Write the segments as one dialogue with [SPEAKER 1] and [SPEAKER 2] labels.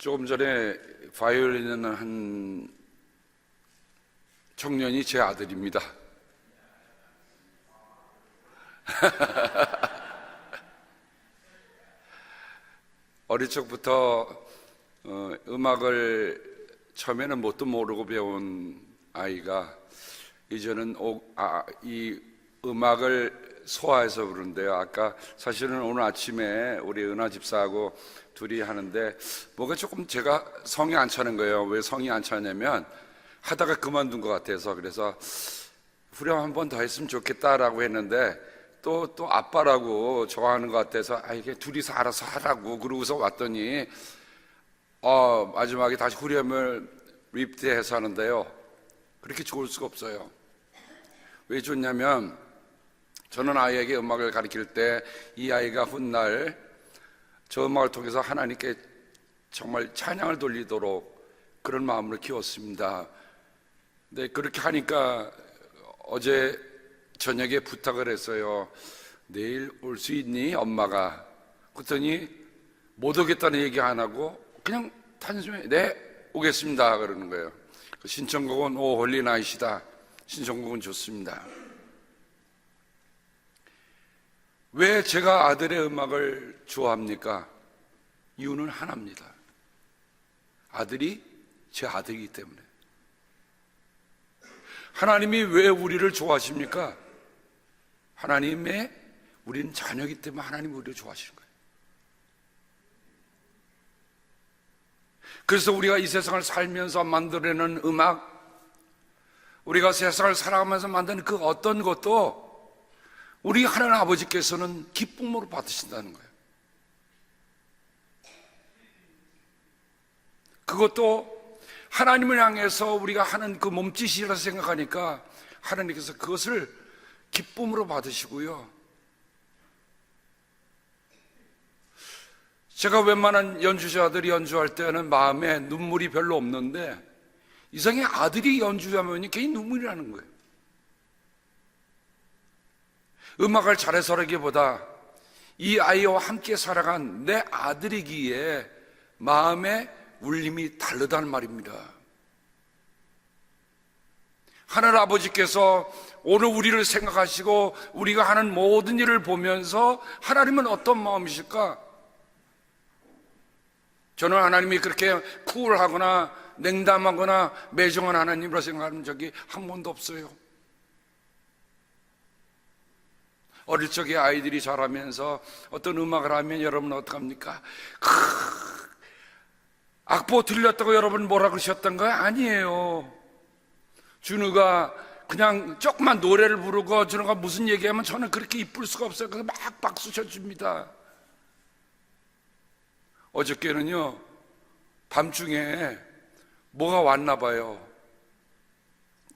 [SPEAKER 1] 조금 전에 바이올린을 한 청년이 제 아들입니다. 어릴 적부터 음악을 처음에는 뭣도 모르고 배운 아이가 이제는 이 음악을 소화해서 부르는데요. 아까 사실은 오늘 아침에 우리 은하 집사하고 둘이 하는데 뭐가 조금 제가 성이 안 차는 거예요. 왜 성이 안 차냐면 하다가 그만둔 것 같아서. 그래서 후렴 한 번 더 했으면 좋겠다라고 했는데 또 아빠라고 좋아하는 것 같아서 이게 둘이서 알아서 하라고 그러고서 왔더니 마지막에 다시 후렴을 리프트해서 하는데요. 그렇게 좋을 수가 없어요. 왜 좋냐면 저는 아이에게 음악을 가르칠 때 이 아이가 훗날 저 음악을 통해서 하나님께 정말 찬양을 돌리도록 그런 마음으로 키웠습니다. 근데 그렇게 하니까 어제 저녁에 부탁을 했어요. 내일 올 수 있니? 엄마가. 그랬더니 못 오겠다는 얘기 안 하고 그냥 단순히 네 오겠습니다 그러는 거예요. 신청곡은 오 홀리 나잇이다. 신청곡은 좋습니다. 왜 제가 아들의 음악을 좋아합니까? 이유는 하나입니다. 아들이 제 아들이기 때문에. 하나님이 왜 우리를 좋아하십니까? 우리는 자녀이기 때문에 하나님이 우리를 좋아하시는 거예요. 그래서 우리가 이 세상을 살면서 만들어내는 음악, 우리가 세상을 살아가면서 만드는 그 어떤 것도 우리 하나님 아버지께서는 기쁨으로 받으신다는 거예요. 그것도 하나님을 향해서 우리가 하는 그 몸짓이라 생각하니까 하나님께서 그것을 기쁨으로 받으시고요. 제가 웬만한 연주자들이 연주할 때는 마음에 눈물이 별로 없는데 이상하게 아들이 연주하면 괜히 눈물이 나는 거예요. 음악을 잘해서라기보다 이 아이와 함께 살아간 내 아들이기에 마음의 울림이 다르다는 말입니다. 하나님 아버지께서 오늘 우리를 생각하시고 우리가 하는 모든 일을 보면서 하나님은 어떤 마음이실까? 저는 하나님이 그렇게 쿨하거나 냉담하거나 매정한 하나님으로 생각하는 적이 한 번도 없어요. 어릴 적에 아이들이 자라면서 어떤 음악을 하면 여러분은 어떡합니까? 악보 들렸다고 여러분 뭐라 그러셨던가요? 아니에요. 준우가 그냥 조그만 노래를 부르고 준우가 무슨 얘기하면 저는 그렇게 이쁠 수가 없어요. 그래서 막 박수 쳐줍니다. 어저께는요 밤중에 뭐가 왔나 봐요.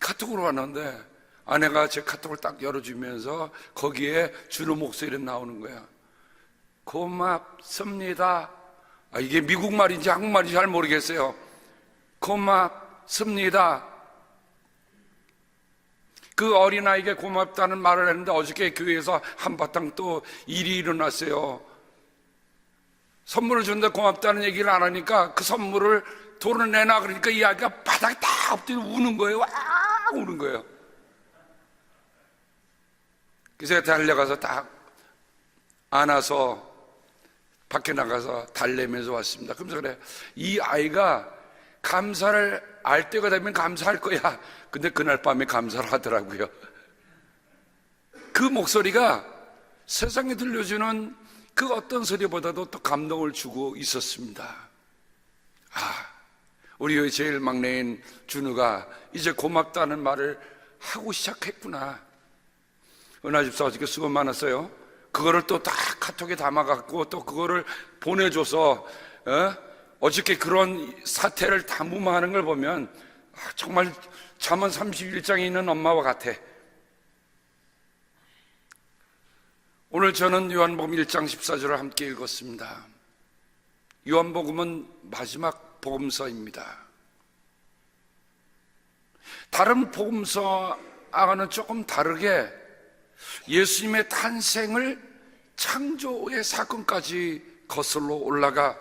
[SPEAKER 1] 카톡으로 왔는데 아내가 제 카톡을 딱 열어주면서 거기에 준우 목소리가 나오는 거야. 고맙습니다. 이게 미국 말인지 한국말인지 잘 모르겠어요. 고맙습니다. 그 어린아이에게 고맙다는 말을 했는데 어저께 교회에서 한바탕 또 일이 일어났어요. 선물을 준다 고맙다는 얘기를 안 하니까 그 선물을 돈을 내놔 그러니까 이 아이가 바닥에 딱 엎드려 우는 거예요. 와 우는 거예요. 그래서 제가 달려가서 딱 안아서 밖에 나가서 달래면서 왔습니다. 그러면서 그래 이 아이가 감사를 알 때가 되면 감사할 거야. 근데 그날 밤에 감사를 하더라고요. 그 목소리가 세상에 들려주는 그 어떤 소리보다도 또 감동을 주고 있었습니다. 우리 제일 막내인 준우가 이제 고맙다는 말을 하고 시작했구나. 은하 집사 어저께 수고 많았어요. 그거를 또 다 카톡에 담아갖고 또 그거를 보내줘서 어저께 그런 사태를 다 무마하는 걸 보면 정말 잠언 31장에 있는 엄마와 같아. 오늘 저는 요한복음 1장 14절을 함께 읽었습니다. 요한복음은 마지막 복음서입니다. 다른 복음서와는 조금 다르게 예수님의 탄생을 창조의 사건까지 거슬러 올라가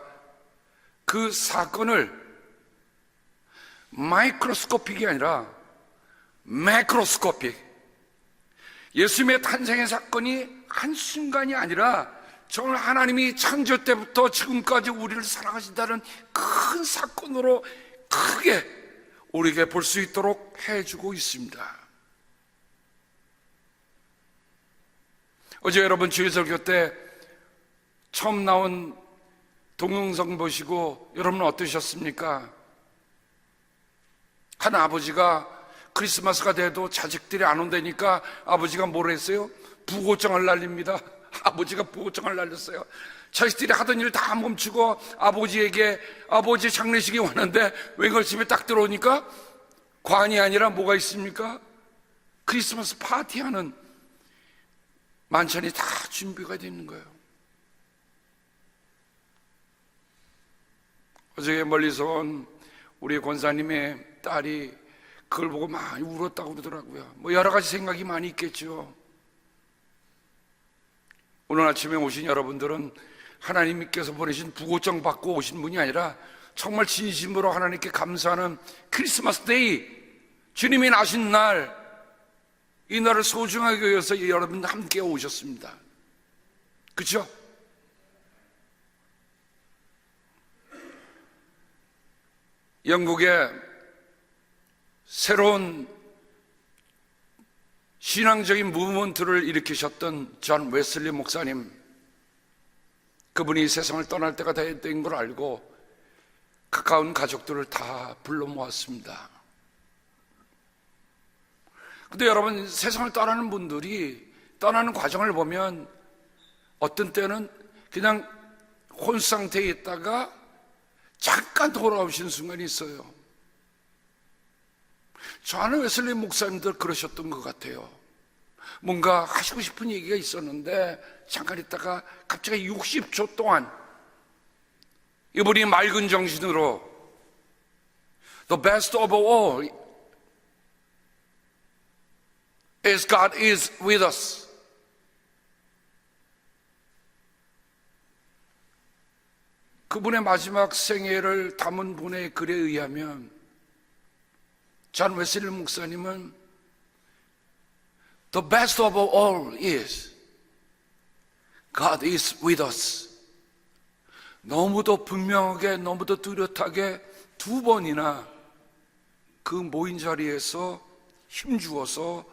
[SPEAKER 1] 그 사건을 마이크로스코픽이 아니라 매크로스코픽, 예수님의 탄생의 사건이 한순간이 아니라 정말 하나님이 창조 때부터 지금까지 우리를 사랑하신다는 큰 사건으로 크게 우리에게 볼 수 있도록 해주고 있습니다. 어제 여러분 주일설교 때 처음 나온 동영상 보시고 여러분은 어떠셨습니까? 한 아버지가 크리스마스가 돼도 자식들이 안 온다니까 아버지가 뭐라 했어요? 부고장을 날립니다. 아버지가 부고장을 날렸어요. 자식들이 하던 일 다 멈추고 아버지에게 아버지 장례식이 왔는데 웬걸 집에 딱 들어오니까 관이 아니라 뭐가 있습니까? 크리스마스 파티하는 만찬이 다 준비가 되어 있는 거예요. 어제 멀리서 온 우리 권사님의 딸이 그걸 보고 많이 울었다고 그러더라고요. 뭐 여러 가지 생각이 많이 있겠죠. 오늘 아침에 오신 여러분들은 하나님께서 보내신 부고장 받고 오신 분이 아니라 정말 진심으로 하나님께 감사하는 크리스마스 데이, 주님이 나신 날, 이 날을 소중하게 여겨서 여러분 함께 오셨습니다. 그렇죠? 영국의 새로운 신앙적인 무브먼트를 일으키셨던 존 웨슬리 목사님, 그분이 세상을 떠날 때가 된 걸 알고 가까운 가족들을 다 불러 모았습니다. 근데 여러분, 세상을 떠나는 분들이 떠나는 과정을 보면 어떤 때는 그냥 혼 상태에 있다가 잠깐 돌아오신 순간이 있어요. 저는 웨슬리 목사님들 그러셨던 것 같아요. 뭔가 하시고 싶은 얘기가 있었는데 잠깐 있다가 갑자기 60초 동안 이분이 맑은 정신으로 The best of all is God is with us. 그분의 마지막 생애를 담은 분의 글에 의하면 존 웨슬리 목사님은 The best of all is God is with us. 너무도 분명하게, 너무도 뚜렷하게 두 번이나 그 모인 자리에서 힘주어서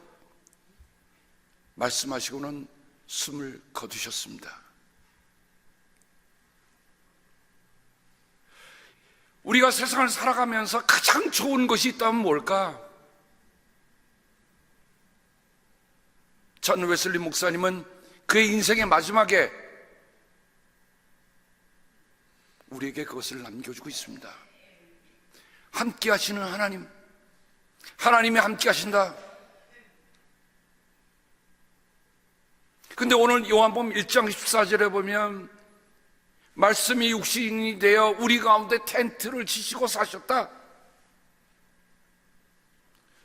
[SPEAKER 1] 말씀하시고는 숨을 거두셨습니다. 우리가 세상을 살아가면서 가장 좋은 것이 있다면 뭘까? 존 웨슬리 목사님은 그의 인생의 마지막에 우리에게 그것을 남겨주고 있습니다. 함께 하시는 하나님, 하나님이 함께 하신다. 근데 오늘 요한복음 1장 14절에 보면 말씀이 육신이 되어 우리 가운데 텐트를 치시고 사셨다.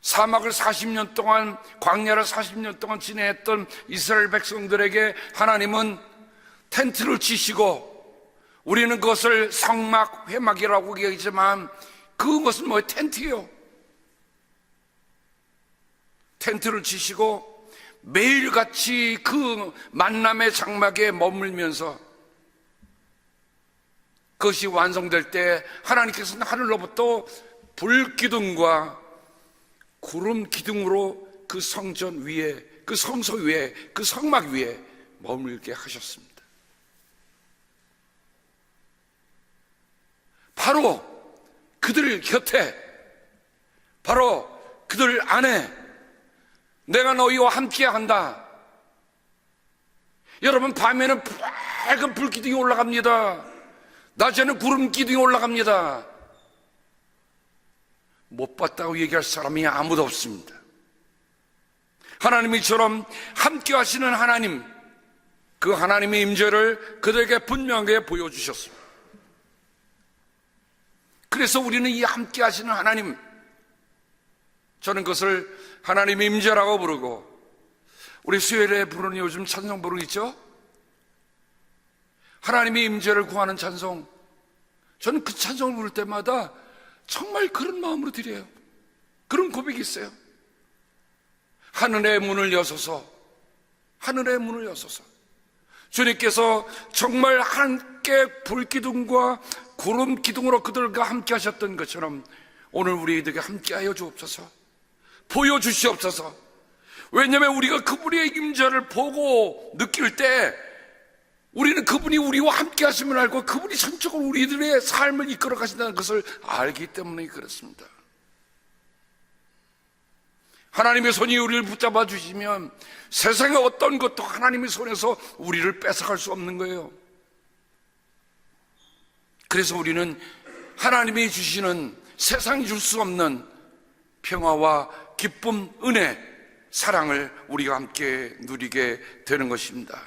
[SPEAKER 1] 사막을 40년 동안, 광야를 40년 동안 지내했던 이스라엘 백성들에게 하나님은 텐트를 치시고, 우리는 그것을 성막, 회막이라고 얘기하지만 그것은 뭐예요? 텐트예요. 텐트를 치시고 매일같이 그 만남의 장막에 머물면서 그것이 완성될 때 하나님께서는 하늘로부터 불기둥과 구름 기둥으로 그 성전 위에, 그 성소 위에, 그 성막 위에 머물게 하셨습니다. 바로 그들 곁에, 바로 그들 안에 내가 너희와 함께 한다. 여러분, 밤에는 밝은 불기둥이 올라갑니다. 낮에는 구름 기둥이 올라갑니다. 못 봤다고 얘기할 사람이 아무도 없습니다. 하나님이 이처럼 함께 하시는 하나님, 그 하나님의 임재를 그들에게 분명하게 보여주셨습니다. 그래서 우리는 이 함께 하시는 하나님, 저는 그것을 하나님의 임재라고 부르고, 우리 수요일에 부르는 요즘 찬송 부르고 있죠? 하나님의 임재를 구하는 찬송, 저는 그 찬송을 부를 때마다 정말 그런 마음으로 드려요. 그런 고백이 있어요. 하늘의 문을 여소서, 하늘의 문을 여소서. 주님께서 정말 함께 불기둥과 구름 기둥으로 그들과 함께 하셨던 것처럼 오늘 우리에게 함께하여 주옵소서. 보여주시옵소서. 왜냐하면 우리가 그분의 임재를 보고 느낄 때 우리는 그분이 우리와 함께 하심을 알고 그분이 전적으로 우리들의 삶을 이끌어 가신다는 것을 알기 때문에 그렇습니다. 하나님의 손이 우리를 붙잡아 주시면 세상의 어떤 것도 하나님의 손에서 우리를 뺏어갈 수 없는 거예요. 그래서 우리는 하나님이 주시는 세상이 줄 수 없는 평화와 기쁨, 은혜, 사랑을 우리가 함께 누리게 되는 것입니다.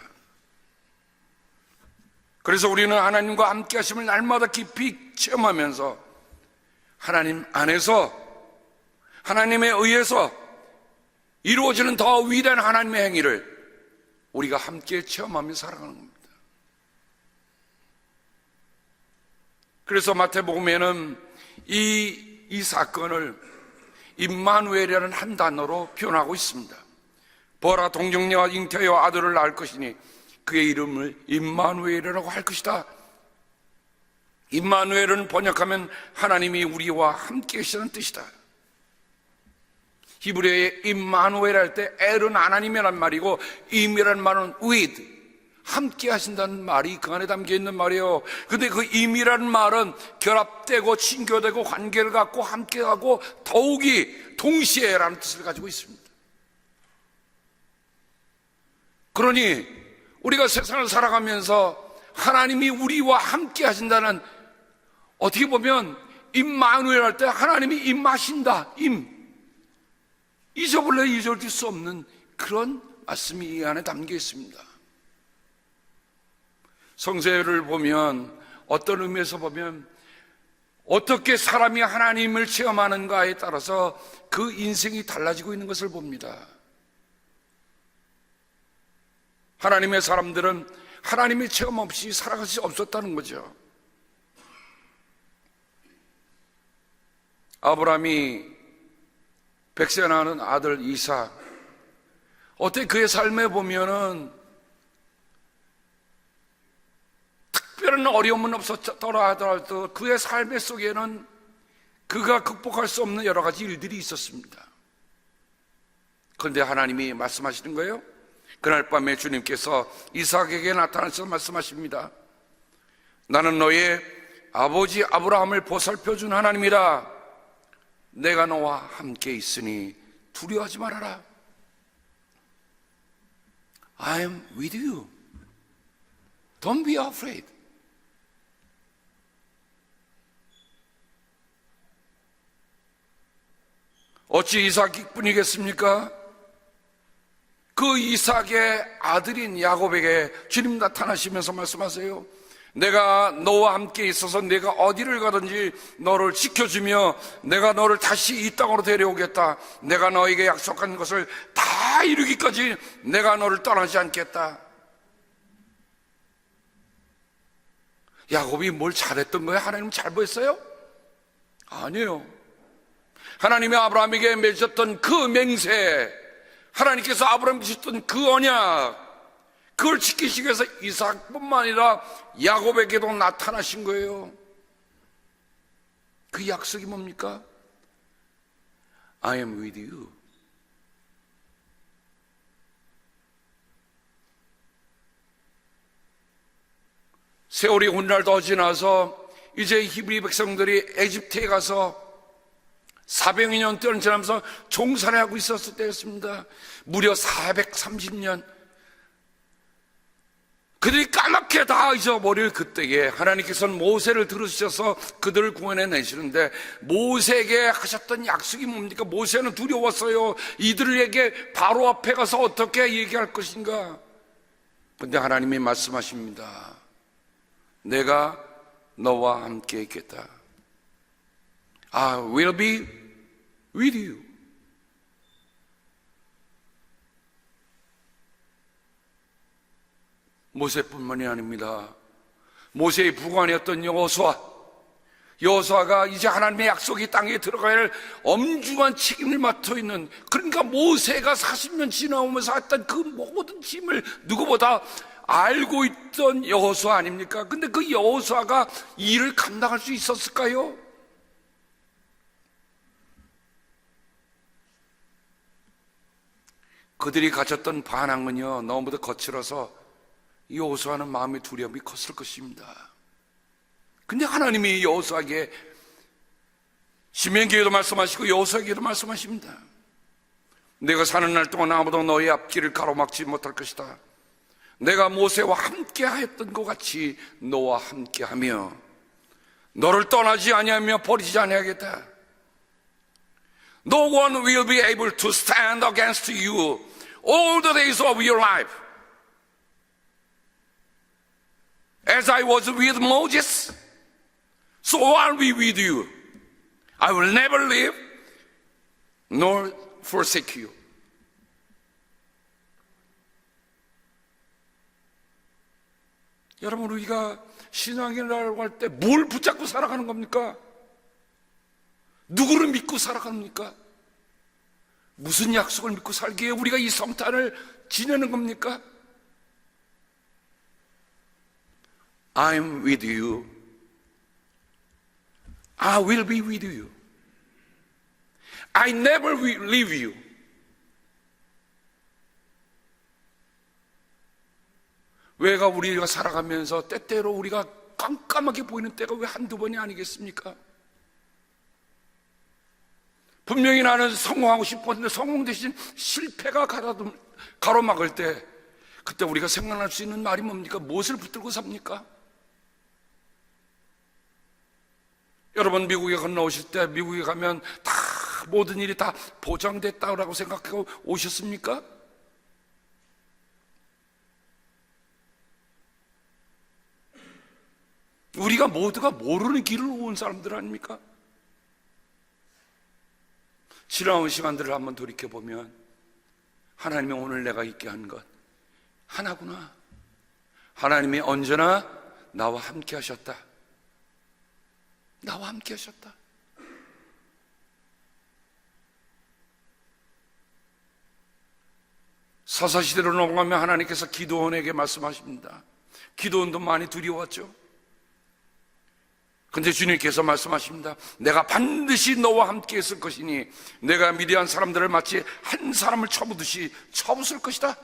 [SPEAKER 1] 그래서 우리는 하나님과 함께 하심을 날마다 깊이 체험하면서 하나님 안에서, 하나님에 의해서 이루어지는 더 위대한 하나님의 행위를 우리가 함께 체험하며 살아가는 겁니다. 그래서 마태복음에는 이 사건을 임마누엘이라는 한 단어로 표현하고 있습니다. 보라, 동정녀가 잉태하여 아들을 낳을 것이니 그의 이름을 임마누엘이라고 할 것이다. 임마누엘은 번역하면 하나님이 우리와 함께 계시다는 뜻이다. 히브리어의 임마누엘 할 때 엘은 하나님이란 말이고 임이란 말은 with, 함께 하신다는 말이 그 안에 담겨 있는 말이에요. 근데 그 임이라는 말은 결합되고 친교되고 관계를 갖고 함께하고 더욱이 동시에라는 뜻을 가지고 있습니다. 그러니 우리가 세상을 살아가면서 하나님이 우리와 함께 하신다는, 어떻게 보면 임마누엘 할 때 하나님이 임하신다, 잊어버려 잊어질 수 없는 그런 말씀이 이 안에 담겨 있습니다. 성서를 보면 어떤 의미에서 보면 어떻게 사람이 하나님을 체험하는가에 따라서 그 인생이 달라지고 있는 것을 봅니다. 하나님의 사람들은 하나님의 체험 없이 살아갈 수 없었다는 거죠. 아브라함이 백세 낳은 아들 이삭, 어떻게 그의 삶에 보면은 특별한 어려움은 없었더라 하더라도 그의 삶의 속에는 그가 극복할 수 없는 여러 가지 일들이 있었습니다. 그런데 하나님이 말씀하시는 거예요. 그날 밤에 주님께서 이삭에게 나타나셔서 말씀하십니다. 나는 너의 아버지 아브라함을 보살펴준 하나님이라. 내가 너와 함께 있으니 두려워하지 말아라. I am with you. Don't be afraid. 어찌 이삭뿐이겠습니까? 그 이삭의 아들인 야곱에게 주님 나타나시면서 말씀하세요. 내가 너와 함께 있어서 내가 어디를 가든지 너를 지켜주며 내가 너를 다시 이 땅으로 데려오겠다. 내가 너에게 약속한 것을 다 이루기까지 내가 너를 떠나지 않겠다. 야곱이 뭘 잘했던 거예요? 하나님 잘 보였어요? 아니에요. 하나님이 아브라함에게 맺었던 그 맹세, 하나님께서 아브라함에게 주셨던 그 언약, 그걸 지키시기 위해서 이삭뿐만 아니라 야곱에게도 나타나신 거예요. 그 약속이 뭡니까? I am with you. 세월이 훗날 더 지나서 이제 히브리 백성들이 에집트에 가서 400여 년 지나면서 종살이 하고 있었을 때였습니다. 무려 430년. 그들이 까맣게 다 잊어버릴 그때에 하나님께서는 모세를 들으셔서 그들을 구원해 내시는데, 모세에게 하셨던 약속이 뭡니까? 모세는 두려웠어요. 이들에게 바로 앞에 가서 어떻게 얘기할 것인가. 그런데 하나님이 말씀하십니다. 내가 너와 함께 있겠다. I will be with you. 모세뿐만이 아닙니다. 모세의 부관이었던 여호수아, 여호수아가 이제 하나님의 약속의 땅에 들어가야 할 엄중한 책임을 맡아 있는, 그러니까 모세가 40년 지나오면서 했던 그 모든 짐을 누구보다 알고 있던 여호수아 아닙니까? 근데 그 여호수아가 이 일을 감당할 수 있었을까요? 그들이 가졌던 반항은요, 너무도 거칠어서 여호수아는 마음의 두려움이 컸을 것입니다. 근데 하나님이 여호수아에게, 신명기에도 말씀하시고 여호수아에게도 말씀하십니다. 내가 사는 날 동안 아무도 너의 앞길을 가로막지 못할 것이다. 내가 모세와 함께 하였던 것 같이 너와 함께 하며 너를 떠나지 아니하며 버리지 아니하겠다. No one will be able to stand against you all the days of your life. As I was with Moses, so I'll be with you. I will never leave nor forsake you. 여러분, 우리가 신앙이라고 할 때 뭘 붙잡고 살아가는 겁니까? 누구를 믿고 살아갑니까? 무슨 약속을 믿고 살기에 우리가 이 성탄을 지내는 겁니까? I'm with you. I will be with you. I never will leave you. 왜가 우리가 살아가면서 때때로 우리가 깜깜하게 보이는 때가 왜 한두 번이 아니겠습니까? 분명히 나는 성공하고 싶었는데 성공 대신 실패가 가로막을 때, 그때 우리가 생각날 수 있는 말이 뭡니까? 무엇을 붙들고 삽니까? 여러분, 미국에 건너오실 때 미국에 가면 다 모든 일이 다 보장됐다고 생각하고 오셨습니까? 우리가 모두가 모르는 길을 온 사람들 아닙니까? 지나온 시간들을 한번 돌이켜보면 하나님이 오늘 내가 있게 한 것 하나구나. 하나님이 언제나 나와 함께 하셨다. 나와 함께 하셨다. 사사시대로 넘어가면 하나님께서 기드온에게 말씀하십니다. 기드온도 많이 두려웠죠. 근데 주님께서 말씀하십니다. 내가 반드시 너와 함께 있을 것이니 내가 미디안 사람들을 마치 한 사람을 쳐부듯이 쳐부술 것이다.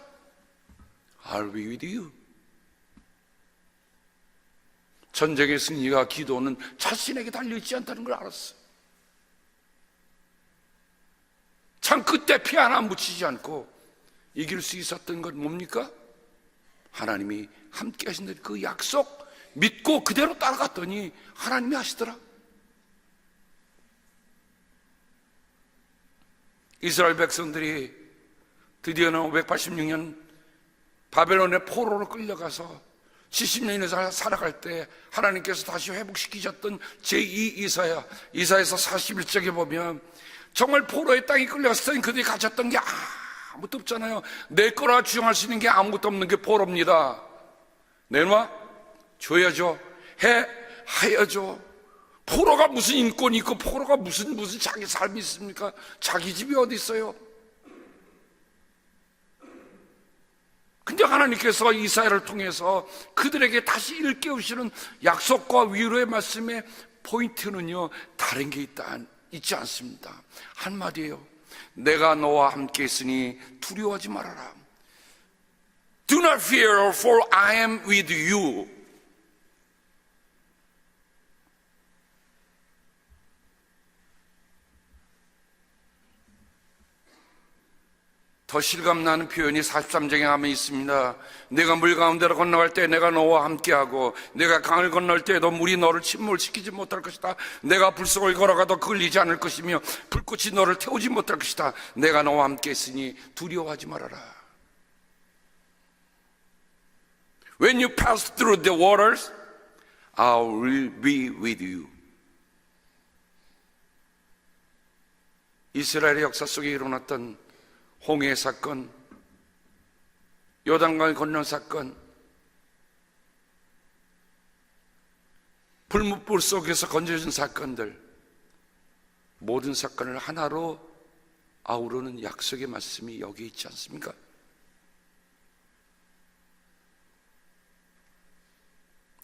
[SPEAKER 1] I'll be with you. 전쟁의 승리가 기도는 자신에게 달려있지 않다는 걸 알았어요. 참 그때 피 하나 묻히지 않고 이길 수 있었던 건 뭡니까? 하나님이 함께 하신다는 그 약속 믿고 그대로 따라갔더니 하나님이 하시더라. 이스라엘 백성들이 드디어는 586년 바벨론의 포로로 끌려가서 70년이 살아갈 때 하나님께서 다시 회복시키셨던 제2 이사야에서 41장에 보면 정말 포로의 땅에 끌려갔을 때 그들이 가졌던 게 아무것도 없잖아요. 내 거라 주장할 수 있는 게 아무것도 없는 게 포로입니다. 내놔? 줘야죠. 하야죠. 포로가 무슨 인권이 있고 포로가 무슨 자기 삶이 있습니까? 자기 집이 어디 있어요? 근데 하나님께서 이사야를 통해서 그들에게 다시 일깨우시는 약속과 위로의 말씀의 포인트는요, 다른 게 있지 않습니다. 한마디예요. 내가 너와 함께 있으니 두려워하지 말아라. Do not fear, for I am with you. 더 실감나는 표현이 43장에 하면 있습니다. 내가 물 가운데로 건너갈 때 내가 너와 함께하고 내가 강을 건널 때에도 물이 너를 침몰시키지 못할 것이다. 내가 불 속을 걸어가도 걸리지 않을 것이며 불꽃이 너를 태우지 못할 것이다. 내가 너와 함께 있으니 두려워하지 말아라. When you pass through the waters, I will be with you. 이스라엘의 역사 속에 일어났던 홍해 사건, 요단강 건너 사건, 불 속에서 건져진 사건들, 모든 사건을 하나로 아우르는 약속의 말씀이 여기 있지 않습니까?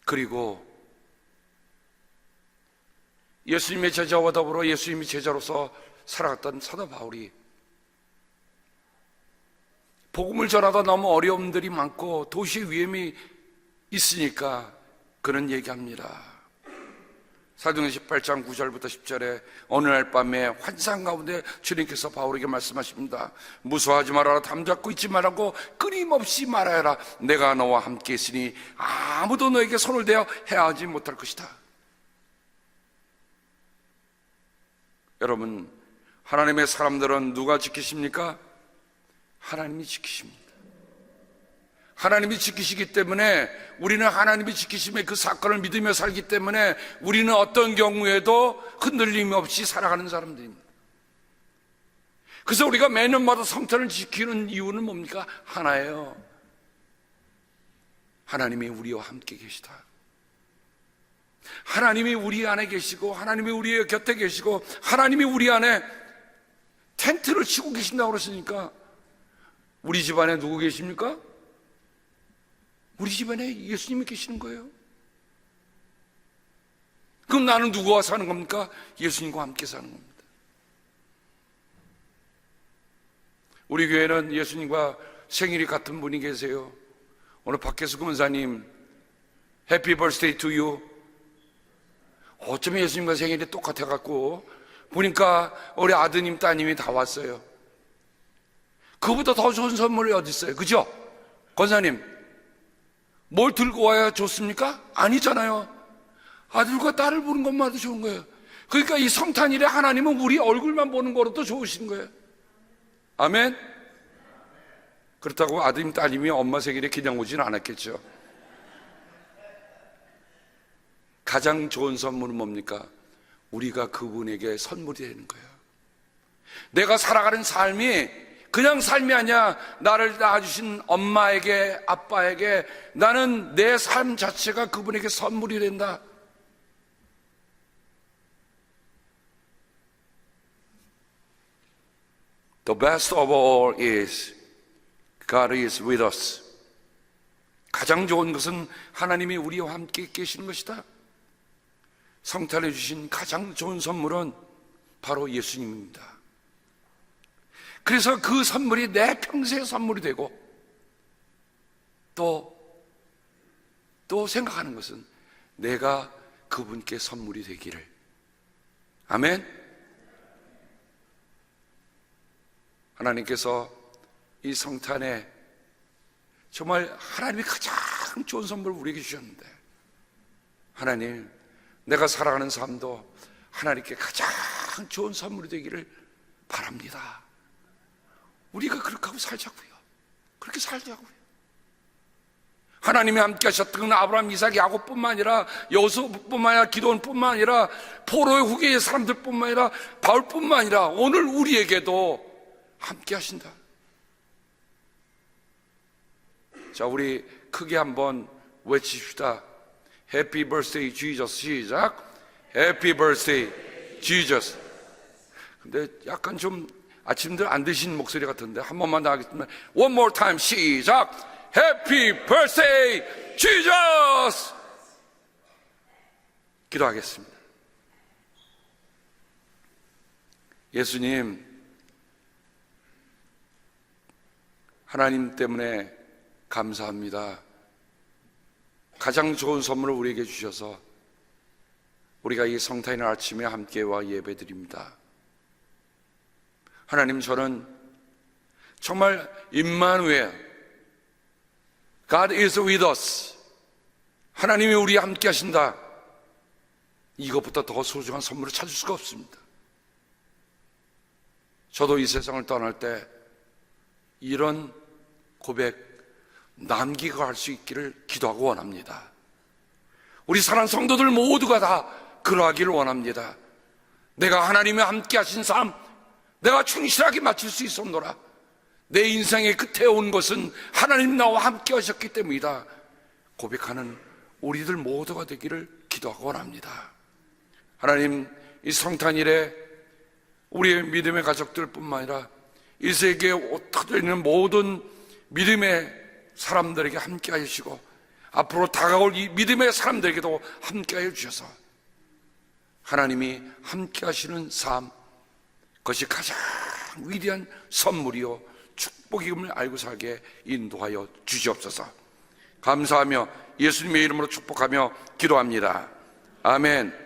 [SPEAKER 1] 그리고 예수님의 제자와 더불어 예수님의 제자로서 살아갔던 사도 바울이 복음을 전하다 너무 어려움들이 많고 도시의 위험이 있으니까 그는 얘기합니다. 사도행전 18장 9절부터 10절에 어느 날 밤에 환상 가운데 주님께서 바울에게 말씀하십니다. 무서워하지 말아라, 담잡고 있지 말라고 끊임없이 말하여라. 내가 너와 함께 있으니 아무도 너에게 손을 대어 해하지 못할 것이다. 여러분, 하나님의 사람들은 누가 지키십니까? 하나님이 지키십니다. 하나님이 지키시기 때문에 우리는 하나님이 지키심의 그 사건을 믿으며 살기 때문에 우리는 어떤 경우에도 흔들림 없이 살아가는 사람들입니다. 그래서 우리가 매년마다 성탄을 지키는 이유는 뭡니까? 하나예요. 하나님이 우리와 함께 계시다. 하나님이 우리 안에 계시고 하나님이 우리의 곁에 계시고 하나님이 우리 안에 텐트를 치고 계신다고 그러시니까 우리 집안에 누구 계십니까? 우리 집안에 예수님이 계시는 거예요. 그럼 나는 누구와 사는 겁니까? 예수님과 함께 사는 겁니다. 우리 교회는 예수님과 생일이 같은 분이 계세요. 오늘 박혜수 권사님 해피 버스데이 투 유. 어쩌면 예수님과 생일이 똑같아갖고 보니까 우리 아드님 따님이 다 왔어요. 그보다 더 좋은 선물이 어디 있어요? 그죠? 권사님, 뭘 들고 와야 좋습니까? 아니잖아요. 아들과 딸을 보는 것만도 좋은 거예요. 그러니까 이 성탄일에 하나님은 우리 얼굴만 보는 거로도 좋으신 거예요. 아멘? 그렇다고 아드님 따님이 엄마 생일에 그냥 오지는 않았겠죠. 가장 좋은 선물은 뭡니까? 우리가 그분에게 선물이 되는 거예요. 내가 살아가는 삶이 그냥 삶이 아니야. 나를 낳아주신 엄마에게, 아빠에게 나는 내 삶 자체가 그분에게 선물이 된다. The best of all is God is with us. 가장 좋은 것은 하나님이 우리와 함께 계시는 것이다. 성탄해 주신 가장 좋은 선물은 바로 예수님입니다. 그래서 그 선물이 내 평생의 선물이 되고 또 생각하는 것은 내가 그분께 선물이 되기를. 아멘. 하나님께서 이 성탄에 정말 하나님이 가장 좋은 선물을 우리에게 주셨는데, 하나님, 내가 살아가는 삶도 하나님께 가장 좋은 선물이 되기를 바랍니다. 우리가 그렇게 하고 살자고요. 그렇게 살자고요. 하나님이 함께 하셨던 아브라함, 이삭, 야곱뿐만 아니라 여호수아뿐만 아니라 기도원뿐만 아니라 포로의 후계의 사람들뿐만 아니라 바울뿐만 아니라 오늘 우리에게도 함께 하신다. 자, 우리 크게 한번 외칩시다. Happy birthday Jesus. 시작. Happy birthday Jesus. 근데 약간 좀 아침들 안 드신 목소리 같은데 한 번만 더 하겠습니다. One more time. 시작. Happy birthday Jesus. 기도하겠습니다. 예수님, 하나님 때문에 감사합니다. 가장 좋은 선물을 우리에게 주셔서 우리가 이 성탄의 아침에 함께와 예배드립니다. 하나님, 저는 정말 임마누엘, God is with us, 하나님이 우리와 함께 하신다, 이것보다 더 소중한 선물을 찾을 수가 없습니다. 저도 이 세상을 떠날 때 이런 고백 남기고 할 수 있기를 기도하고 원합니다. 우리 사랑하는 성도들 모두가 다 그러하기를 원합니다. 내가 하나님과 함께 하신 삶, 내가 충실하게 마칠 수 있었노라. 내 인생의 끝에 온 것은 하나님 나와 함께 하셨기 때문이다 고백하는 우리들 모두가 되기를 기도하고 원합니다. 하나님, 이 성탄일에 우리의 믿음의 가족들뿐만 아니라 이 세계에 흩어져 있는 모든 믿음의 사람들에게 함께 하시고 앞으로 다가올 이 믿음의 사람들에게도 함께 하여 주셔서 하나님이 함께 하시는 삶, 그것이 가장 위대한 선물이요 축복임을 알고 살게 인도하여 주시옵소서. 감사하며 예수님의 이름으로 축복하며 기도합니다. 아멘.